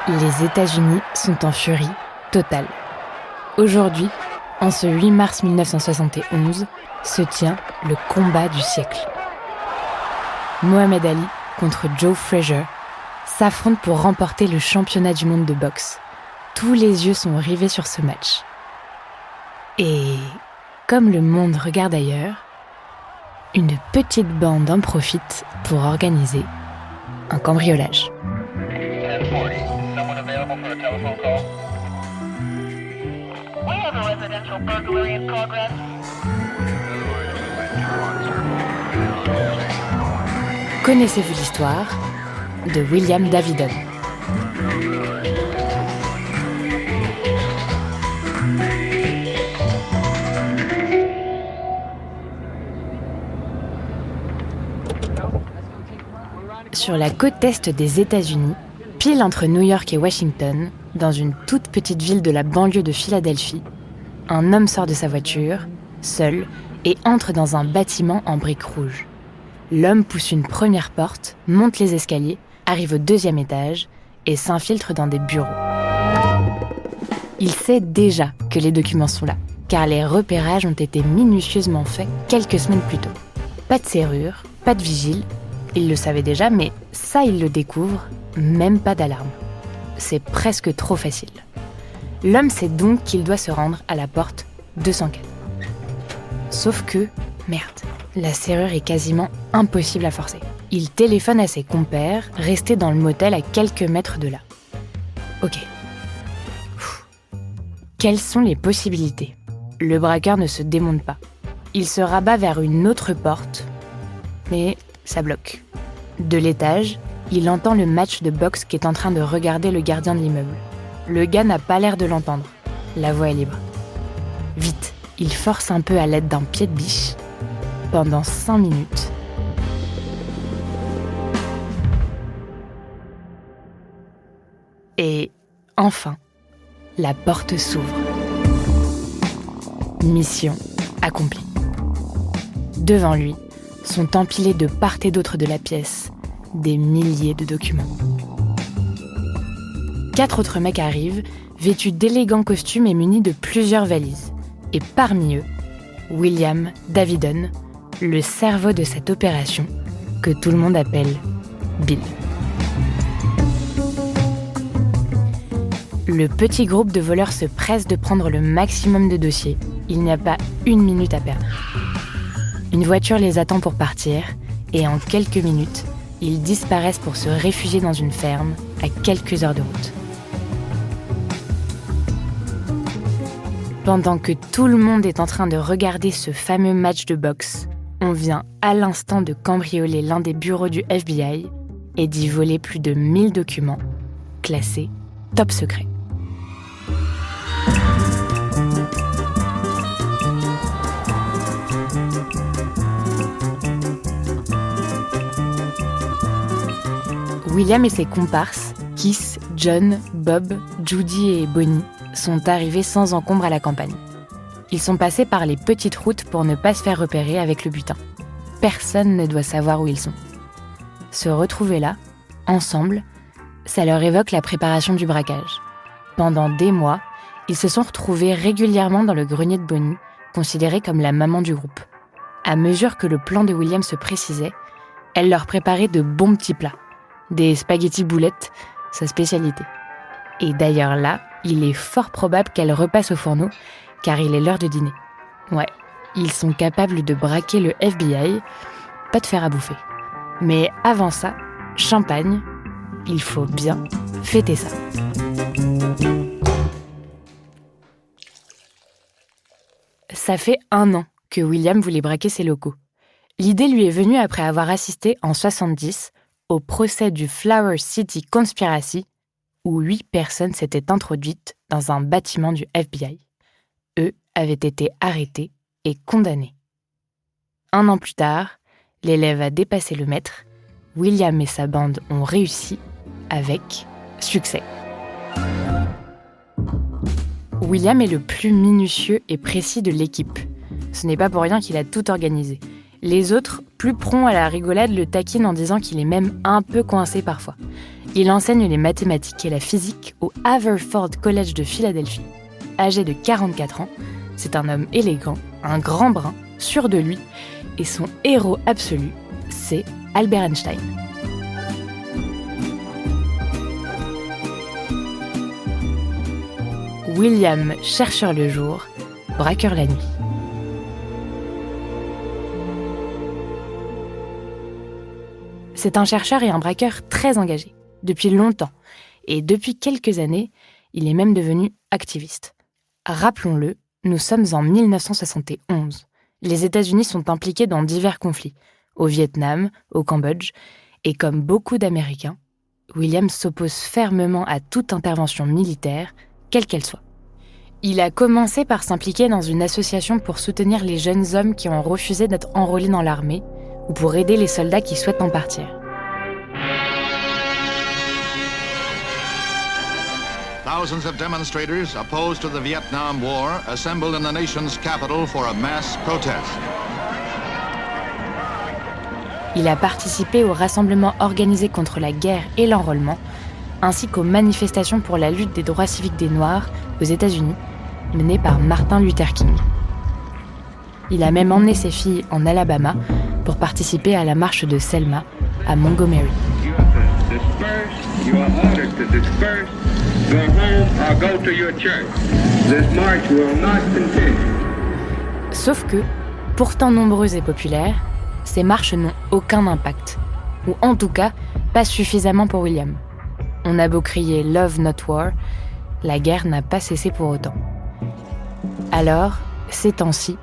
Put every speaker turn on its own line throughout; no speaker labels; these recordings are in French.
Les États-Unis sont en furie totale. Aujourd'hui, en ce 8 mars 1971, se tient le combat du siècle. Mohamed Ali contre Joe Frazier s'affrontent pour remporter le championnat du monde de boxe. Tous les yeux sont rivés sur ce match. Et comme le monde regarde ailleurs, une petite bande en profite pour organiser un cambriolage. Connaissez-vous l'histoire de William Davidon? Sur la côte est des États-Unis, pile entre New York et Washington, dans une toute petite ville de la banlieue de Philadelphie, un homme sort de sa voiture, seul, et entre dans un bâtiment en briques rouges. L'homme pousse une première porte, monte les escaliers, arrive au 2e étage et s'infiltre dans des bureaux. Il sait déjà que les documents sont là, car les repérages ont été minutieusement faits quelques semaines plus tôt. Pas de serrure, pas de vigile, il le savait déjà, mais ça il le découvre, même pas d'alarme. C'est presque trop facile. L'homme sait donc qu'il doit se rendre à la porte 204. Sauf que, merde, la serrure est quasiment impossible à forcer. Il téléphone à ses compères, restés dans le motel à quelques mètres de là. Ok. Quelles sont les possibilités ? Le braqueur ne se démonte pas. Il se rabat vers une autre porte, mais ça bloque. De l'étage, il entend le match de boxe qu'est en train de regarder le gardien de l'immeuble. Le gars n'a pas l'air de l'entendre. La voie est libre. Vite, il force un peu à l'aide d'un pied de biche. Pendant 5 minutes. Et enfin, la porte s'ouvre. Mission accomplie. Devant lui, sont empilés de part et d'autre de la pièce des milliers de documents. 4 autres mecs arrivent, vêtus d'élégants costumes et munis de plusieurs valises. Et parmi eux, William Davidon, le cerveau de cette opération que tout le monde appelle Bill. Le petit groupe de voleurs se presse de prendre le maximum de dossiers. Il n'y a pas une minute à perdre. Une voiture les attend pour partir et en quelques minutes, ils disparaissent pour se réfugier dans une ferme à quelques heures de route. Pendant que tout le monde est en train de regarder ce fameux match de boxe, on vient à l'instant de cambrioler l'un des bureaux du FBI et d'y voler plus de 1000 documents classés top secret. William et ses comparses, Keith, John, Bob, Judy et Bonnie, sont arrivés sans encombre à la campagne. Ils sont passés par les petites routes pour ne pas se faire repérer avec le butin. Personne ne doit savoir où ils sont. Se retrouver là, ensemble, ça leur évoque la préparation du braquage. Pendant des mois, ils se sont retrouvés régulièrement dans le grenier de Bonnie, considérée comme la maman du groupe. À mesure que le plan de William se précisait, elle leur préparait de bons petits plats. Des spaghettis boulettes, sa spécialité. Et d'ailleurs là, il est fort probable qu'elle repasse au fourneau, car il est l'heure de dîner. Ouais, ils sont capables de braquer le FBI, pas de fer à bouffer. Mais avant ça, champagne, il faut bien fêter ça. Ça fait 1 an que William voulait braquer ses locaux. L'idée lui est venue après avoir assisté en 1970 au procès du Flower City Conspiracy, où 8 personnes s'étaient introduites dans un bâtiment du FBI. Eux avaient été arrêtés et condamnés. 1 an plus tard, l'élève a dépassé le maître. William et sa bande ont réussi avec succès. William est le plus minutieux et précis de l'équipe. Ce n'est pas pour rien qu'il a tout organisé. Les autres Plus prompt à la rigolade, le taquine en disant qu'il est même un peu coincé parfois. Il enseigne les mathématiques et la physique au Haverford College de Philadelphie. Âgé de 44 ans, c'est un homme élégant, un grand brun, sûr de lui, et son héros absolu, c'est Albert Einstein. William, chercheur le jour, braqueur la nuit. C'est un chercheur et un braqueur très engagé, depuis longtemps. Et depuis quelques années, il est même devenu activiste. Rappelons-le, nous sommes en 1971. Les États-Unis sont impliqués dans divers conflits, au Vietnam, au Cambodge, et comme beaucoup d'Américains, William s'oppose fermement à toute intervention militaire, quelle qu'elle soit. Il a commencé par s'impliquer dans une association pour soutenir les jeunes hommes qui ont refusé d'être enrôlés dans l'armée ou pour aider les soldats qui souhaitent en partir.
Thousands of demonstrators opposed to the Vietnam War assembled in the nation's capital for a mass protest.
Il a participé aux rassemblements organisés contre la guerre et l'enrôlement, ainsi qu'aux manifestations pour la lutte des droits civiques des Noirs aux États-Unis, menées par Martin Luther King. Il a même emmené ses filles en Alabama pour participer à la marche de Selma à Montgomery. Sauf que, pourtant nombreuses et populaires, ces marches n'ont aucun impact, ou en tout cas, pas suffisamment pour William. On a beau crier « Love, not war », la guerre n'a pas cessé pour autant. Alors, ces temps-ci,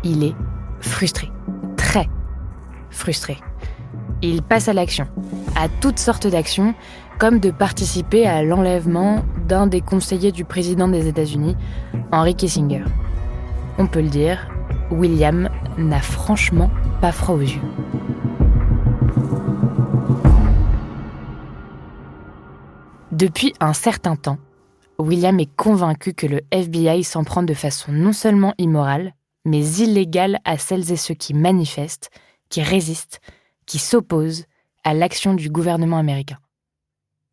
il est frustré, très frustré. Il passe à l'action, à toutes sortes d'actions, comme de participer à l'enlèvement d'un des conseillers du président des États-Unis, Henry Kissinger. On peut le dire, William n'a franchement pas froid aux yeux. Depuis un certain temps, William est convaincu que le FBI s'en prend de façon non seulement immorale, mais illégale à celles et ceux qui manifestent, qui résistent, qui s'opposent à l'action du gouvernement américain.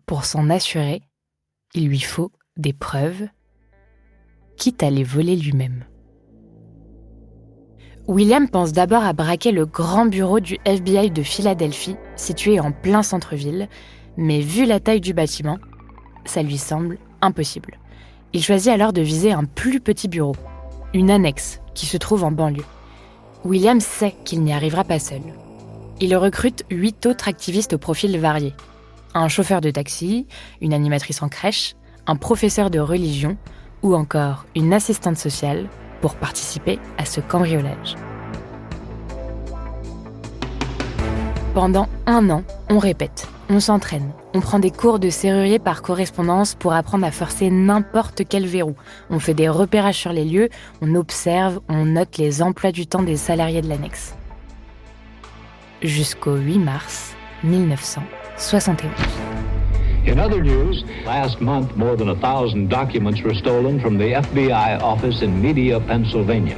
Pour s'en assurer, il lui faut des preuves, quitte à les voler lui-même. William pense d'abord à braquer le grand bureau du FBI de Philadelphie, situé en plein centre-ville, mais vu la taille du bâtiment, ça lui semble impossible. Il choisit alors de viser un plus petit bureau, une annexe qui se trouve en banlieue. William sait qu'il n'y arrivera pas seul. Il recrute 8 autres activistes au profil varié. Un chauffeur de taxi, une animatrice en crèche, un professeur de religion ou encore une assistante sociale pour participer à ce cambriolage. Pendant 1 an, on répète, on s'entraîne, on prend des cours de serrurier par correspondance pour apprendre à forcer n'importe quel verrou. On fait des repérages sur les lieux, on observe, on note les emplois du temps des salariés de l'annexe. Jusqu'au 8 mars 1971.
In other news, last month more than 1,000 documents were stolen from the FBI office in Media, Pennsylvania.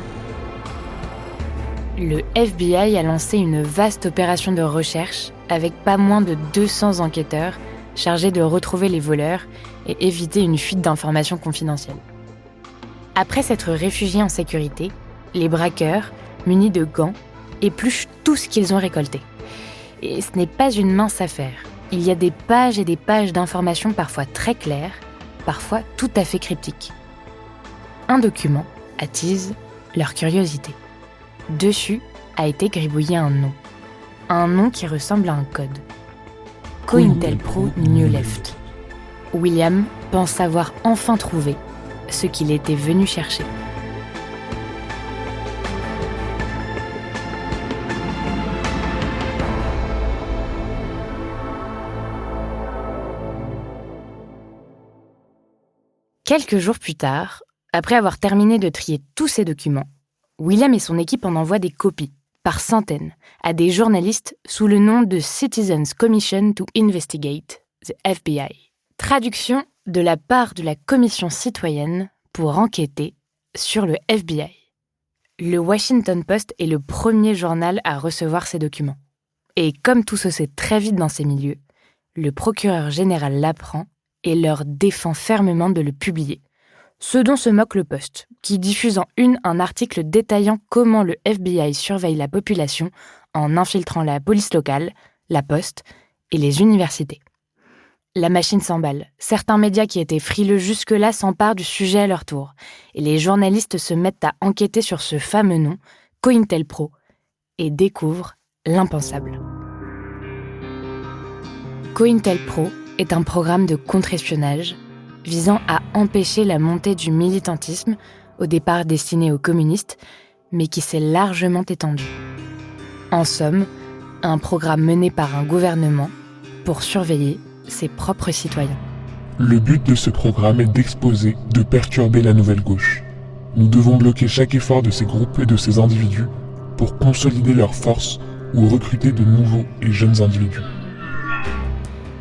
Le FBI a lancé une vaste opération de recherche avec pas moins de 200 enquêteurs chargés de retrouver les voleurs et éviter une fuite d'informations confidentielles. Après s'être réfugiés en sécurité, les braqueurs, munis de gants, épluchent tout ce qu'ils ont récolté. Et ce n'est pas une mince affaire. Il y a des pages et des pages d'informations parfois très claires, parfois tout à fait cryptiques. Un document attise leur curiosité. Dessus a été gribouillé un nom qui ressemble à un code. COINTELPRO New Left. William pense avoir enfin trouvé ce qu'il était venu chercher. Quelques jours plus tard, après avoir terminé de trier tous ces documents, William et son équipe en envoient des copies, par centaines, à des journalistes sous le nom de Citizens Commission to Investigate, the FBI. Traduction de la part de la Commission citoyenne pour enquêter sur le FBI. Le Washington Post est le premier journal à recevoir ces documents. Et comme tout se sait très vite dans ces milieux, le procureur général l'apprend et leur défend fermement de le publier. Ce dont se moque le Post, qui diffuse en une un article détaillant comment le FBI surveille la population en infiltrant la police locale, la poste et les universités. La machine s'emballe. Certains médias qui étaient frileux jusque-là s'emparent du sujet à leur tour. Et les journalistes se mettent à enquêter sur ce fameux nom, COINTELPRO, et découvrent l'impensable. COINTELPRO est un programme de contre-espionnage visant à empêcher la montée du militantisme, au départ destiné aux communistes, mais qui s'est largement étendu. En somme, un programme mené par un gouvernement pour surveiller ses propres citoyens.
Le but de ce programme est d'exposer, de perturber la nouvelle gauche. Nous devons bloquer chaque effort de ces groupes et de ces individus pour consolider leurs forces ou recruter de nouveaux et jeunes individus.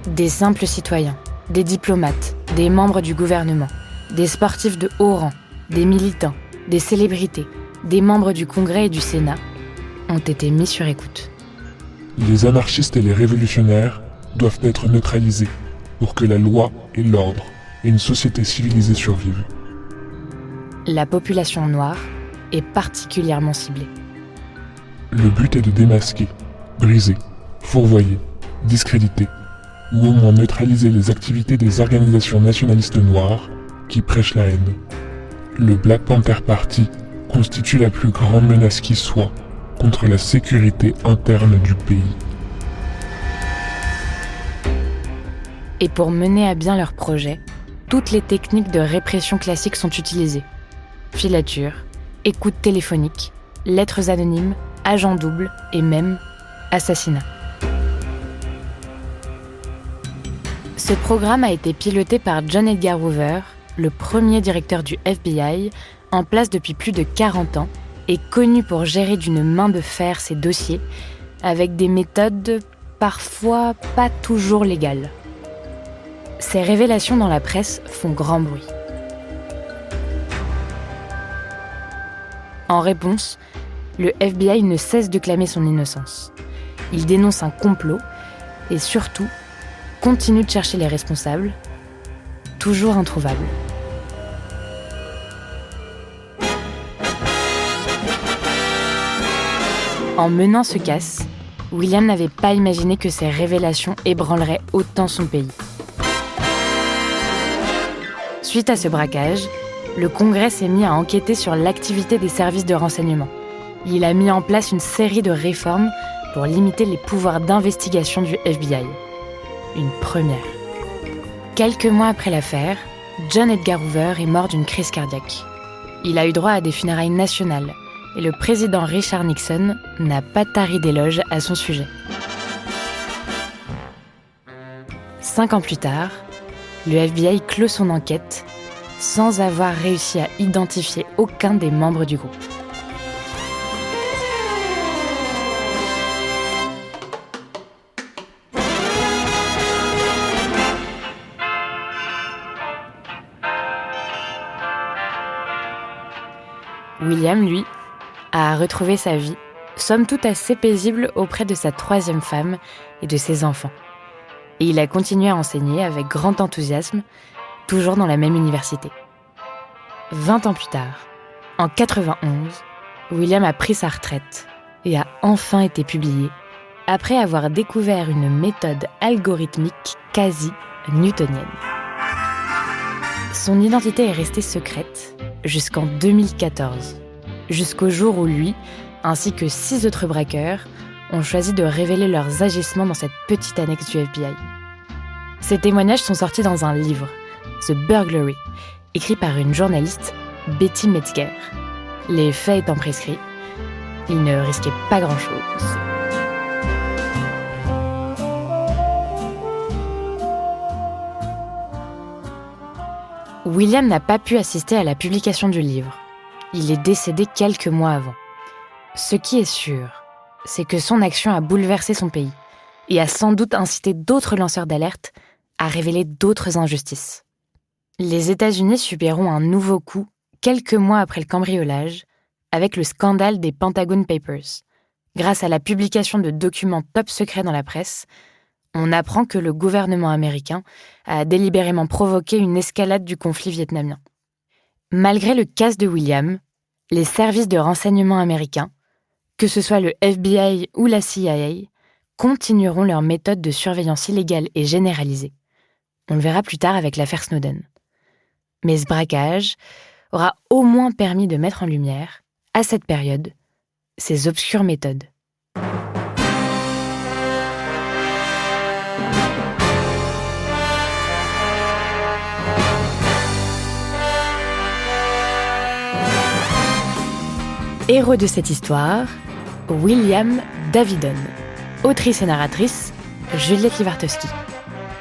Des simples citoyens, des diplomates, des membres du gouvernement, des sportifs de haut rang, des militants, des célébrités, des membres du Congrès et du Sénat ont été mis sur écoute.
Les anarchistes et les révolutionnaires doivent être neutralisés pour que la loi et l'ordre et une société civilisée survivent.
La population noire est particulièrement ciblée.
Le but est de démasquer, briser, fourvoyer, discréditer ou au moins neutraliser les activités des organisations nationalistes noires qui prêchent la haine. Le Black Panther Party constitue la plus grande menace qui soit contre la sécurité interne du pays.
Et pour mener à bien leur projet, toutes les techniques de répression classiques sont utilisées. Filature, écoute téléphonique, lettres anonymes, agents doubles et même assassinat. Ce programme a été piloté par John Edgar Hoover, le premier directeur du FBI, en place depuis plus de 40 ans et connu pour gérer d'une main de fer ses dossiers avec des méthodes parfois pas toujours légales. Ces révélations dans la presse font grand bruit. En réponse, le FBI ne cesse de clamer son innocence. Il dénonce un complot et surtout continue de chercher les responsables, toujours introuvables. En menant ce casse, William n'avait pas imaginé que ces révélations ébranleraient autant son pays. Suite à ce braquage, le Congrès s'est mis à enquêter sur l'activité des services de renseignement. Il a mis en place une série de réformes pour limiter les pouvoirs d'investigation du FBI. Une première. Quelques mois après l'affaire, John Edgar Hoover est mort d'une crise cardiaque. Il a eu droit à des funérailles nationales et le président Richard Nixon n'a pas tari d'éloges à son sujet. 5 ans plus tard, le FBI clôt son enquête sans avoir réussi à identifier aucun des membres du groupe. William, lui, a retrouvé sa vie, somme toute assez paisible auprès de sa 3e femme et de ses enfants. Et il a continué à enseigner avec grand enthousiasme, toujours dans la même université. 20 ans plus tard, en 91, William a pris sa retraite et a enfin été publié, après avoir découvert une méthode algorithmique quasi newtonienne. Son identité est restée secrète jusqu'en 2014, jusqu'au jour où lui, ainsi que 6 autres braqueurs, ont choisi de révéler leurs agissements dans cette petite annexe du FBI. Ces témoignages sont sortis dans un livre, The Burglary, écrit par une journaliste, Betty Metzger. Les faits étant prescrits, il ne risquait pas grand-chose. William n'a pas pu assister à la publication du livre. Il est décédé quelques mois avant. Ce qui est sûr, c'est que son action a bouleversé son pays et a sans doute incité d'autres lanceurs d'alerte à révéler d'autres injustices. Les États-Unis subiront un nouveau coup quelques mois après le cambriolage, avec le scandale des Pentagon Papers. Grâce à la publication de documents top secrets dans la presse, on apprend que le gouvernement américain a délibérément provoqué une escalade du conflit vietnamien. Malgré le casse de William, les services de renseignement américains, que ce soit le FBI ou la CIA, continueront leur méthode de surveillance illégale et généralisée. On le verra plus tard avec l'affaire Snowden. Mais ce braquage aura au moins permis de mettre en lumière, à cette période, ces obscures méthodes. Héros de cette histoire, William Davidon. Autrice et narratrice, Juliette Livartowski.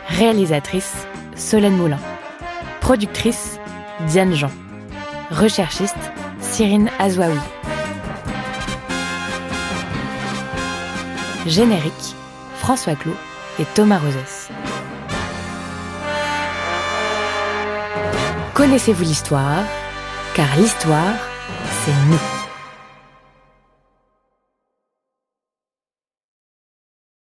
Réalisatrice, Solène Moulin. Productrice, Diane Jean. Recherchiste, Cyrine Azouaoui. Générique, François Clot et Thomas Rosès. Connaissez-vous l'histoire ? Car l'histoire, c'est nous.